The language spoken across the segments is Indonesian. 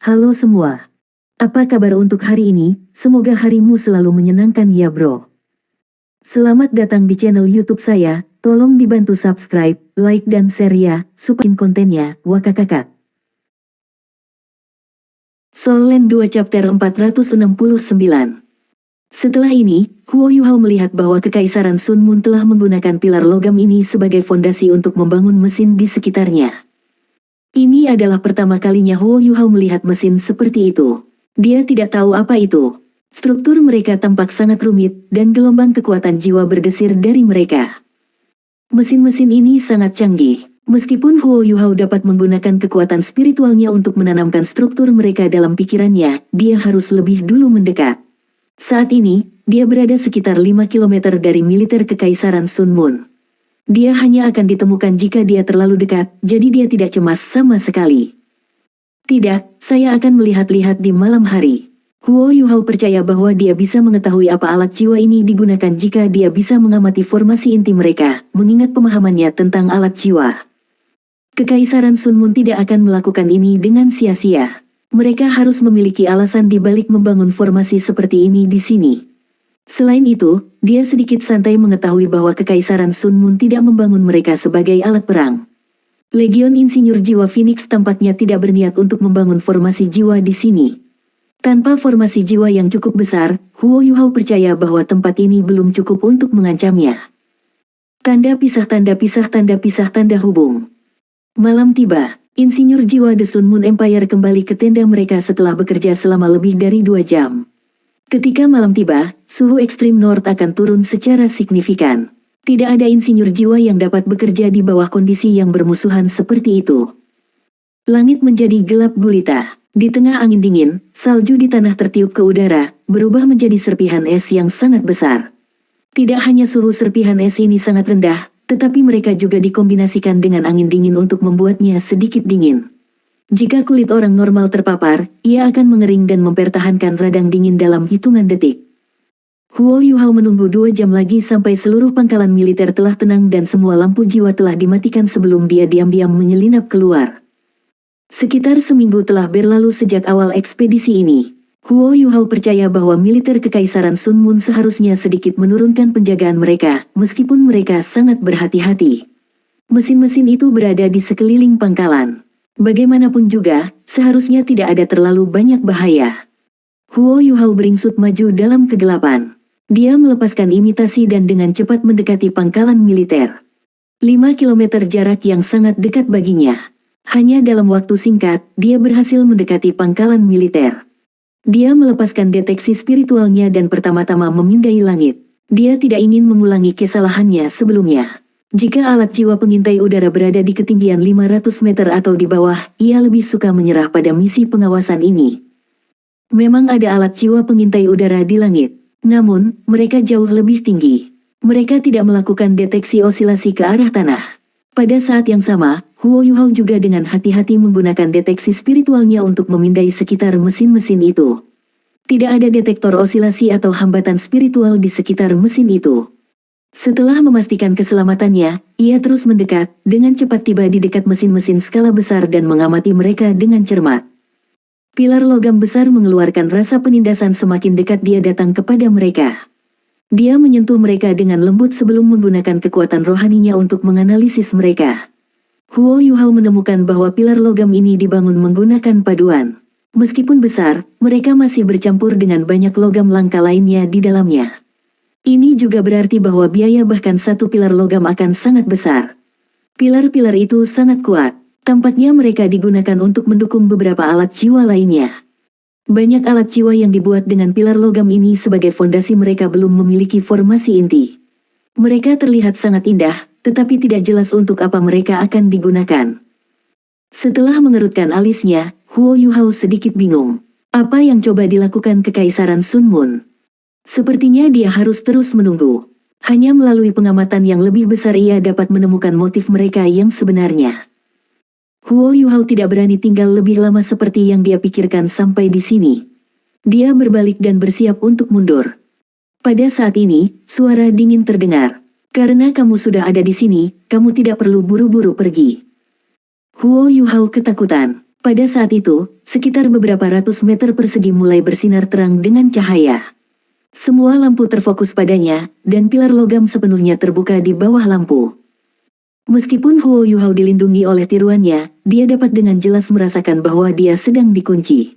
Halo semua. Apa kabar untuk hari ini? Semoga harimu selalu menyenangkan ya bro. Selamat datang di channel YouTube saya. Tolong dibantu subscribe, like dan share ya, supaya kontennya, wakakakak. Soul Land 2 Chapter 469. Setelah ini, Huo Yuhao melihat bahwa Kekaisaran Sun Moon telah menggunakan pilar logam ini sebagai fondasi untuk membangun mesin di sekitarnya. Ini adalah pertama kalinya Huo Yuhao melihat mesin seperti itu. Dia tidak tahu apa itu. Struktur mereka tampak sangat rumit, dan gelombang kekuatan jiwa bergesir dari mereka. Mesin-mesin ini sangat canggih. Meskipun Huo Yuhao dapat menggunakan kekuatan spiritualnya untuk menanamkan struktur mereka dalam pikirannya, dia harus lebih dulu mendekat. Saat ini, dia berada sekitar 5 km dari militer Kekaisaran Sun Moon. Dia hanya akan ditemukan jika dia terlalu dekat, jadi dia tidak cemas sama sekali. Tidak, saya akan melihat-lihat di malam hari. Huo Yuhao percaya bahwa dia bisa mengetahui apa alat jiwa ini digunakan jika dia bisa mengamati formasi inti mereka, mengingat pemahamannya tentang alat jiwa. Kekaisaran Sun Moon tidak akan melakukan ini dengan sia-sia. Mereka harus memiliki alasan di balik membangun formasi seperti ini di sini. Selain itu, dia sedikit santai mengetahui bahwa Kekaisaran Sun Moon tidak membangun mereka sebagai alat perang. Legion Insinyur Jiwa Phoenix tampaknya tidak berniat untuk membangun formasi jiwa di sini. Tanpa formasi jiwa yang cukup besar, Huo Yuhao percaya bahwa tempat ini belum cukup untuk mengancamnya. Tanda pisah tanda pisah tanda pisah tanda hubung. Malam tiba, Insinyur Jiwa The Sun Moon Empire kembali ke tenda mereka setelah bekerja selama lebih dari 2 jam. Ketika malam tiba, suhu ekstrim North akan turun secara signifikan. Tidak ada insinyur jiwa yang dapat bekerja di bawah kondisi yang bermusuhan seperti itu. Langit menjadi gelap gulita. Di tengah angin dingin, salju di tanah tertiup ke udara, berubah menjadi serpihan es yang sangat besar. Tidak hanya suhu serpihan es ini sangat rendah, tetapi mereka juga dikombinasikan dengan angin dingin untuk membuatnya sedikit dingin. Jika kulit orang normal terpapar, ia akan mengering dan mempertahankan radang dingin dalam hitungan detik. Huo Yuhao menunggu 2 jam lagi sampai seluruh pangkalan militer telah tenang dan semua lampu jiwa telah dimatikan sebelum dia diam-diam menyelinap keluar. Sekitar seminggu telah berlalu sejak awal ekspedisi ini. Huo Yuhao percaya bahwa militer Kekaisaran Sun Moon seharusnya sedikit menurunkan penjagaan mereka, meskipun mereka sangat berhati-hati. Mesin-mesin itu berada di sekeliling pangkalan. Bagaimanapun juga, seharusnya tidak ada terlalu banyak bahaya. Huo Yuhao beringsut maju dalam kegelapan. Dia melepaskan imitasi dan dengan cepat mendekati pangkalan militer. 5 km jarak yang sangat dekat baginya. Hanya dalam waktu singkat, dia berhasil mendekati pangkalan militer. Dia melepaskan deteksi spiritualnya dan pertama-tama memindai langit. Dia tidak ingin mengulangi kesalahannya sebelumnya. Jika alat jiwa pengintai udara berada di ketinggian 500 meter atau di bawah, ia lebih suka menyerah pada misi pengawasan ini. Memang ada alat jiwa pengintai udara di langit, namun, mereka jauh lebih tinggi. Mereka tidak melakukan deteksi osilasi ke arah tanah. Pada saat yang sama, Huo Yuhao juga dengan hati-hati menggunakan deteksi spiritualnya untuk memindai sekitar mesin-mesin itu. Tidak ada detektor osilasi atau hambatan spiritual di sekitar mesin itu. Setelah memastikan keselamatannya, ia terus mendekat, dengan cepat tiba di dekat mesin-mesin skala besar dan mengamati mereka dengan cermat. Pilar logam besar mengeluarkan rasa penindasan semakin dekat dia datang kepada mereka. Dia menyentuh mereka dengan lembut sebelum menggunakan kekuatan rohaninya untuk menganalisis mereka. Huo Yuhao menemukan bahwa pilar logam ini dibangun menggunakan paduan. Meskipun besar, mereka masih bercampur dengan banyak logam langka lainnya di dalamnya. Ini juga berarti bahwa biaya bahkan satu pilar logam akan sangat besar. Pilar-pilar itu sangat kuat. Tampaknya mereka digunakan untuk mendukung beberapa alat jiwa lainnya. Banyak alat jiwa yang dibuat dengan pilar logam ini sebagai fondasi mereka belum memiliki formasi inti. Mereka terlihat sangat indah, tetapi tidak jelas untuk apa mereka akan digunakan. Setelah mengerutkan alisnya, Huo Yuhao sedikit bingung. Apa yang coba dilakukan Kekaisaran Sun Moon? Sepertinya dia harus terus menunggu. Hanya melalui pengamatan yang lebih besar ia dapat menemukan motif mereka yang sebenarnya. Huo Yuhao tidak berani tinggal lebih lama seperti yang dia pikirkan sampai di sini. Dia berbalik dan bersiap untuk mundur. Pada saat ini, suara dingin terdengar. Karena kamu sudah ada di sini, kamu tidak perlu buru-buru pergi. Huo Yuhao ketakutan. Pada saat itu, sekitar beberapa ratus meter persegi mulai bersinar terang dengan cahaya. Semua lampu terfokus padanya, dan pilar logam sepenuhnya terbuka di bawah lampu. Meskipun Huo Yuhao dilindungi oleh tiruannya, dia dapat dengan jelas merasakan bahwa dia sedang dikunci.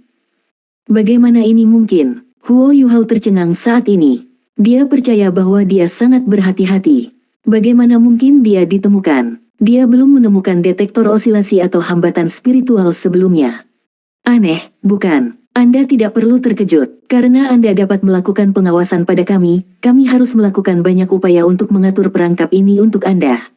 Bagaimana ini mungkin? Huo Yuhao tercengang saat ini. Dia percaya bahwa dia sangat berhati-hati. Bagaimana mungkin dia ditemukan? Dia belum menemukan detektor osilasi atau hambatan spiritual sebelumnya. Aneh, bukan? Anda tidak perlu terkejut, karena Anda dapat melakukan pengawasan pada kami harus melakukan banyak upaya untuk mengatur perangkap ini untuk Anda.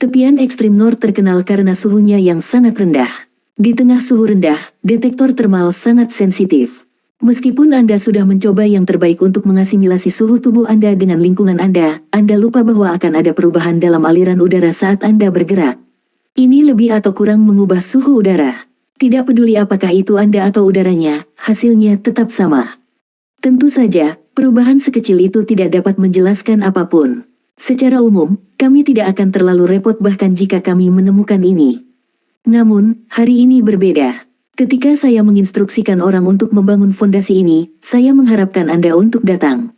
Tepian ekstrim North terkenal karena suhunya yang sangat rendah. Di tengah suhu rendah, detektor termal sangat sensitif. Meskipun Anda sudah mencoba yang terbaik untuk mengasimilasi suhu tubuh Anda dengan lingkungan Anda lupa bahwa akan ada perubahan dalam aliran udara saat Anda bergerak. Ini lebih atau kurang mengubah suhu udara. Tidak peduli apakah itu Anda atau udaranya, hasilnya tetap sama. Tentu saja, perubahan sekecil itu tidak dapat menjelaskan apapun. Secara umum, kami tidak akan terlalu repot bahkan jika kami menemukan ini. Namun, hari ini berbeda. Ketika saya menginstruksikan orang untuk membangun fondasi ini, saya mengharapkan Anda untuk datang.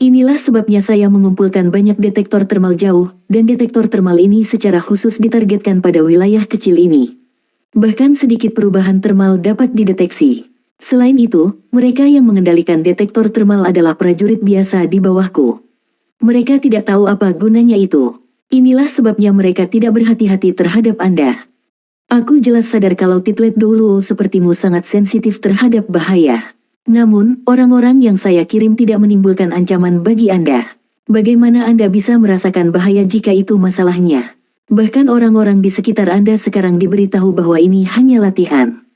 Inilah sebabnya saya mengumpulkan banyak detektor termal jauh, dan detektor termal ini secara khusus ditargetkan pada wilayah kecil ini. Bahkan sedikit perubahan termal dapat dideteksi. Selain itu, mereka yang mengendalikan detektor termal adalah prajurit biasa di bawahku. Mereka tidak tahu apa gunanya itu. Inilah sebabnya mereka tidak berhati-hati terhadap Anda. Aku jelas sadar kalau Titlet Douluo sepertimu sangat sensitif terhadap bahaya. Namun, orang-orang yang saya kirim tidak menimbulkan ancaman bagi Anda. Bagaimana Anda bisa merasakan bahaya jika itu masalahnya? Bahkan orang-orang di sekitar Anda sekarang diberitahu bahwa ini hanya latihan.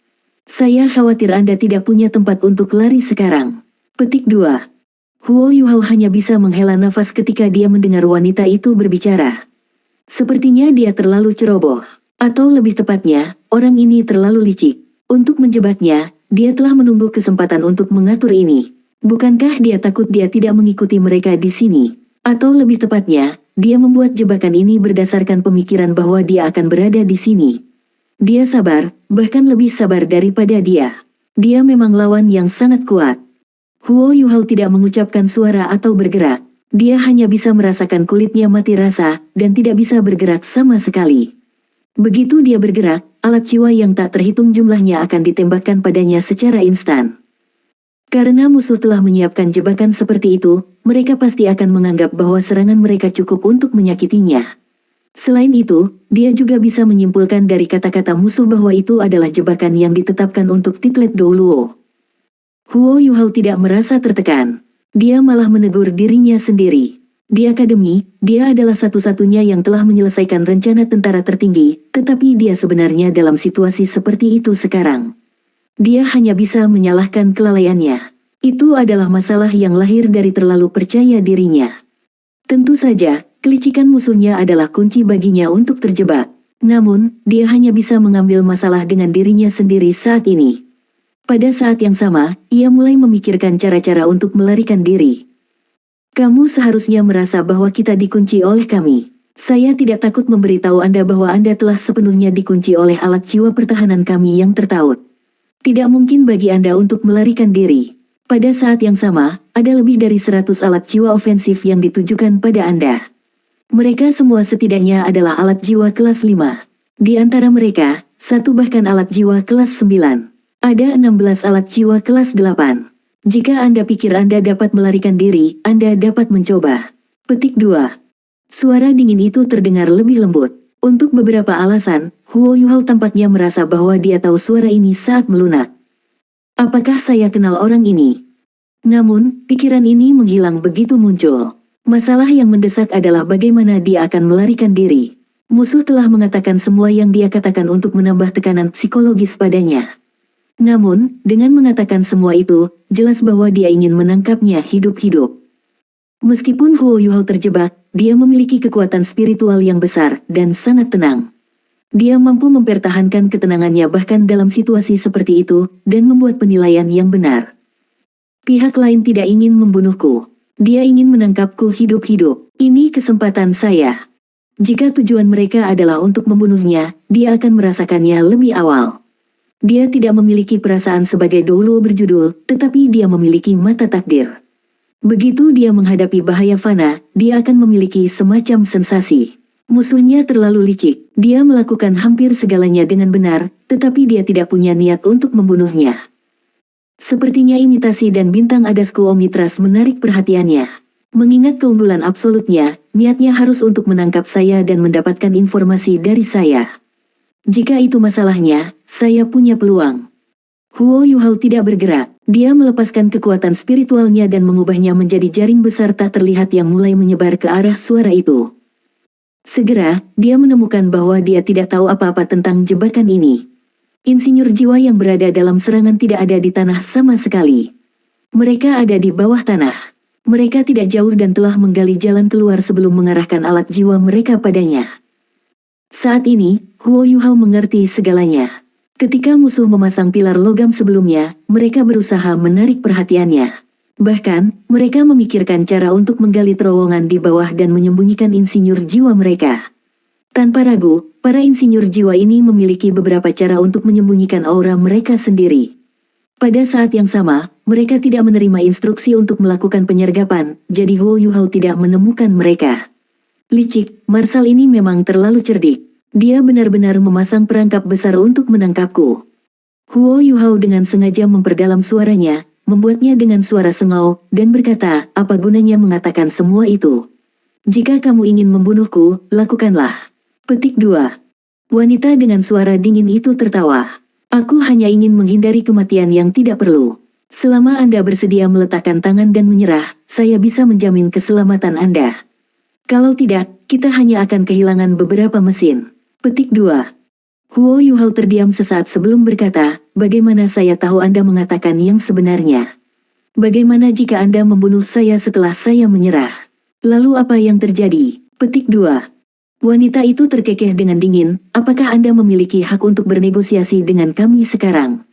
Saya khawatir Anda tidak punya tempat untuk lari sekarang. Petik 2. Huo Yuhao hanya bisa menghela nafas ketika dia mendengar wanita itu berbicara. Sepertinya dia terlalu ceroboh. Atau lebih tepatnya, orang ini terlalu licik. Untuk menjebaknya, dia telah menunggu kesempatan untuk mengatur ini. Bukankah dia takut dia tidak mengikuti mereka di sini? Atau lebih tepatnya, dia membuat jebakan ini berdasarkan pemikiran bahwa dia akan berada di sini. Dia sabar, bahkan lebih sabar daripada dia. Dia memang lawan yang sangat kuat. Huo Yuhao tidak mengucapkan suara atau bergerak. Dia hanya bisa merasakan kulitnya mati rasa, dan tidak bisa bergerak sama sekali. Begitu dia bergerak, alat jiwa yang tak terhitung jumlahnya akan ditembakkan padanya secara instan. Karena musuh telah menyiapkan jebakan seperti itu, mereka pasti akan menganggap bahwa serangan mereka cukup untuk menyakitinya. Selain itu, dia juga bisa menyimpulkan dari kata-kata musuh bahwa itu adalah jebakan yang ditetapkan untuk Titlet Douluo. Huo Yuhao tidak merasa tertekan. Dia malah menegur dirinya sendiri. Di akademi, dia adalah satu-satunya yang telah menyelesaikan rencana tentara tertinggi, tetapi dia sebenarnya dalam situasi seperti itu sekarang. Dia hanya bisa menyalahkan kelalaiannya. Itu adalah masalah yang lahir dari terlalu percaya dirinya. Tentu saja, kelicikan musuhnya adalah kunci baginya untuk terjebak. Namun, dia hanya bisa mengambil masalah dengan dirinya sendiri saat ini. Pada saat yang sama, ia mulai memikirkan cara-cara untuk melarikan diri. Kamu seharusnya merasa bahwa kita dikunci oleh kami. Saya tidak takut memberitahu Anda bahwa Anda telah sepenuhnya dikunci oleh alat jiwa pertahanan kami yang tertaut. Tidak mungkin bagi Anda untuk melarikan diri. Pada saat yang sama, ada lebih dari 100 alat jiwa ofensif yang ditujukan pada Anda. Mereka semua setidaknya adalah alat jiwa kelas 5. Di antara mereka, satu bahkan alat jiwa kelas 9. Ada 16 alat jiwa kelas 8. Jika Anda pikir Anda dapat melarikan diri, Anda dapat mencoba. Petik 2. Suara dingin itu terdengar lebih lembut. Untuk beberapa alasan, Huo Yuhao tampaknya merasa bahwa dia tahu suara ini saat melunak. Apakah saya kenal orang ini? Namun, pikiran ini menghilang begitu muncul. Masalah yang mendesak adalah bagaimana dia akan melarikan diri. Musuh telah mengatakan semua yang dia katakan untuk menambah tekanan psikologis padanya. Namun, dengan mengatakan semua itu, jelas bahwa dia ingin menangkapnya hidup-hidup. Meskipun Huo Yuhao terjebak, dia memiliki kekuatan spiritual yang besar dan sangat tenang. Dia mampu mempertahankan ketenangannya bahkan dalam situasi seperti itu, dan membuat penilaian yang benar. Pihak lain tidak ingin membunuhku. Dia ingin menangkapku hidup-hidup. Ini kesempatan saya. Jika tujuan mereka adalah untuk membunuhnya, dia akan merasakannya lebih awal. Dia tidak memiliki perasaan sebagai Doulo berjudul, tetapi dia memiliki mata takdir. Begitu dia menghadapi bahaya fana, dia akan memiliki semacam sensasi. Musuhnya terlalu licik, dia melakukan hampir segalanya dengan benar, tetapi dia tidak punya niat untuk membunuhnya. Sepertinya imitasi dan bintang adasku Omnitras menarik perhatiannya. Mengingat keunggulan absolutnya, niatnya harus untuk menangkap saya dan mendapatkan informasi dari saya. Jika itu masalahnya, saya punya peluang. Huo Yuhao tidak bergerak. Dia melepaskan kekuatan spiritualnya dan mengubahnya menjadi jaring besar tak terlihat yang mulai menyebar ke arah suara itu. Segera, dia menemukan bahwa dia tidak tahu apa-apa tentang jebakan ini. Insinyur jiwa yang berada dalam serangan tidak ada di tanah sama sekali. Mereka ada di bawah tanah. Mereka tidak jauh dan telah menggali jalan keluar sebelum mengarahkan alat jiwa mereka padanya. Saat ini, Huo Yuhao mengerti segalanya. Ketika musuh memasang pilar logam sebelumnya, mereka berusaha menarik perhatiannya. Bahkan, mereka memikirkan cara untuk menggali terowongan di bawah dan menyembunyikan insinyur jiwa mereka. Tanpa ragu, para insinyur jiwa ini memiliki beberapa cara untuk menyembunyikan aura mereka sendiri. Pada saat yang sama, mereka tidak menerima instruksi untuk melakukan penyergapan, jadi Huo Yuhao tidak menemukan mereka. Licik, Marsal ini memang terlalu cerdik. Dia benar-benar memasang perangkap besar untuk menangkapku. Huo Yuhao dengan sengaja memperdalam suaranya, membuatnya dengan suara sengau, dan berkata, apa gunanya mengatakan semua itu? Jika kamu ingin membunuhku, lakukanlah. Petik 2. Wanita dengan suara dingin itu tertawa. Aku hanya ingin menghindari kematian yang tidak perlu. Selama Anda bersedia meletakkan tangan dan menyerah, saya bisa menjamin keselamatan Anda. Kalau tidak, kita hanya akan kehilangan beberapa mesin. Petik 2. Huo Yuhao terdiam sesaat sebelum berkata, bagaimana saya tahu Anda mengatakan yang sebenarnya? Bagaimana jika Anda membunuh saya setelah saya menyerah? Lalu apa yang terjadi? Petik 2. Wanita itu terkekeh dengan dingin, apakah Anda memiliki hak untuk bernegosiasi dengan kami sekarang?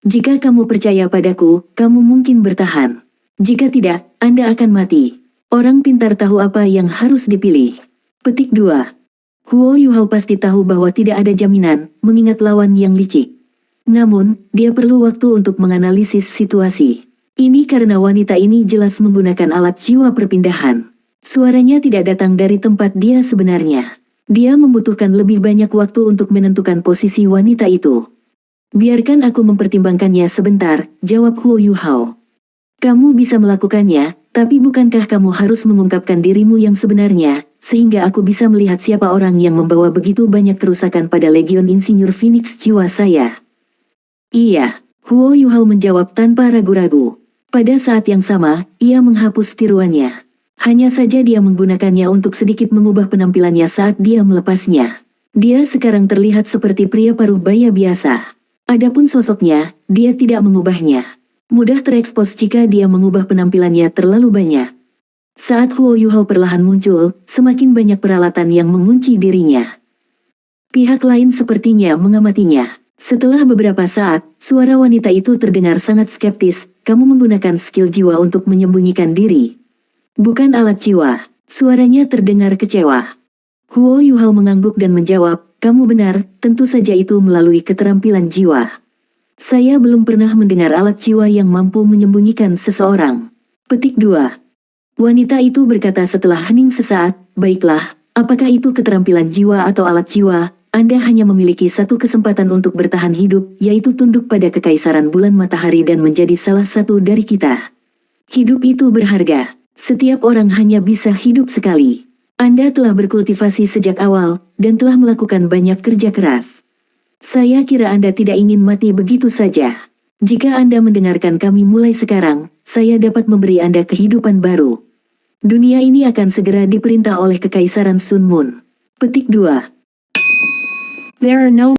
Jika kamu percaya padaku, kamu mungkin bertahan. Jika tidak, Anda akan mati. Orang pintar tahu apa yang harus dipilih. Petik 2. Huo Yuhao pasti tahu bahwa tidak ada jaminan, mengingat lawan yang licik. Namun, dia perlu waktu untuk menganalisis situasi. Ini karena wanita ini jelas menggunakan alat jiwa perpindahan. Suaranya tidak datang dari tempat dia sebenarnya. Dia membutuhkan lebih banyak waktu untuk menentukan posisi wanita itu. Biarkan aku mempertimbangkannya sebentar, jawab Huo Yuhao. Kamu bisa melakukannya, tapi bukankah kamu harus mengungkapkan dirimu yang sebenarnya, sehingga aku bisa melihat siapa orang yang membawa begitu banyak kerusakan pada Legion Insinyur Phoenix jiwa saya? Iya, Huo Yuhao menjawab tanpa ragu-ragu. Pada saat yang sama, ia menghapus tiruannya. Hanya saja dia menggunakannya untuk sedikit mengubah penampilannya saat dia melepasnya. Dia sekarang terlihat seperti pria paruh baya biasa. Adapun sosoknya, dia tidak mengubahnya. Mudah terekspos jika dia mengubah penampilannya terlalu banyak. Saat Huo Yuhao perlahan muncul, semakin banyak peralatan yang mengunci dirinya. Pihak lain sepertinya mengamatinya. Setelah beberapa saat, suara wanita itu terdengar sangat skeptis, kamu menggunakan skill jiwa untuk menyembunyikan diri. Bukan alat jiwa. Suaranya terdengar kecewa. Huo Yuhao mengangguk dan menjawab, kamu benar, tentu saja itu melalui keterampilan jiwa. Saya belum pernah mendengar alat jiwa yang mampu menyembunyikan seseorang. Petik 2. Wanita itu berkata setelah hening sesaat, baiklah, apakah itu keterampilan jiwa atau alat jiwa, Anda hanya memiliki satu kesempatan untuk bertahan hidup, yaitu tunduk pada kekaisaran bulan matahari dan menjadi salah satu dari kita. Hidup itu berharga. Setiap orang hanya bisa hidup sekali. Anda telah berkultivasi sejak awal, dan telah melakukan banyak kerja keras. Saya kira Anda tidak ingin mati begitu saja. Jika Anda mendengarkan kami mulai sekarang, saya dapat memberi Anda kehidupan baru. Dunia ini akan segera diperintah oleh Kekaisaran Sun Moon. Petik 2. There are no